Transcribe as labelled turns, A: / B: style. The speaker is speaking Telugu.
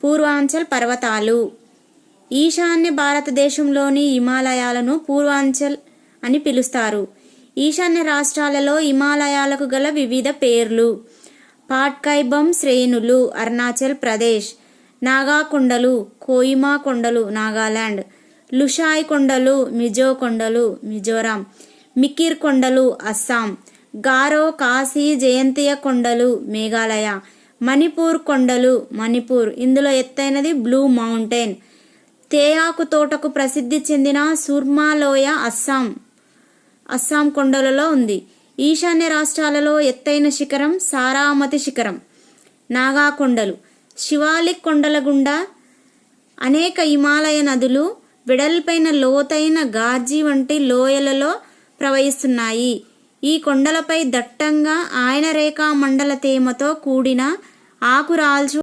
A: పూర్వాంచల్ పర్వతాలు. ఈశాన్య భారతదేశంలోని హిమాలయాలను పూర్వాంచల్ అని పిలుస్తారు. ఈశాన్య రాష్ట్రాలలో హిమాలయాలకు గల వివిధ పేర్లు: పాట్కైబమ్ శ్రేణులు అరుణాచల్ ప్రదేశ్, నాగా కొండలు కోహిమా కొండలు నాగాలాండ్, లుషాయ్ కొండలు మిజో కొండలు మిజోరాం, మికిర్ కొండలు అస్సాం, గారో ఖాసీ జయంతియ కొండలు మేఘాలయ, మణిపూర్ కొండలు మణిపూర్, ఇందులో ఎత్తైనది బ్లూ మౌంటైన్, తేయాకు తోటకు ప్రసిద్ధి చెందిన సుర్మా లోయ అస్సాం కొండలలో ఉంది. ఈశాన్య రాష్ట్రాలలో ఎత్తైన శిఖరం సారామతి శిఖరం. నాగా కొండలు శివాలిక్ కొండల గుండా అనేక హిమాలయ నదులు వెడల్పైన లోతైన గార్జీ వంటి లోయలలో ప్రవహిస్తున్నాయి. ఈ కొండలపై దట్టంగా ఆయనరేఖా మండల తేమతో కూడిన ఆకురాల్చు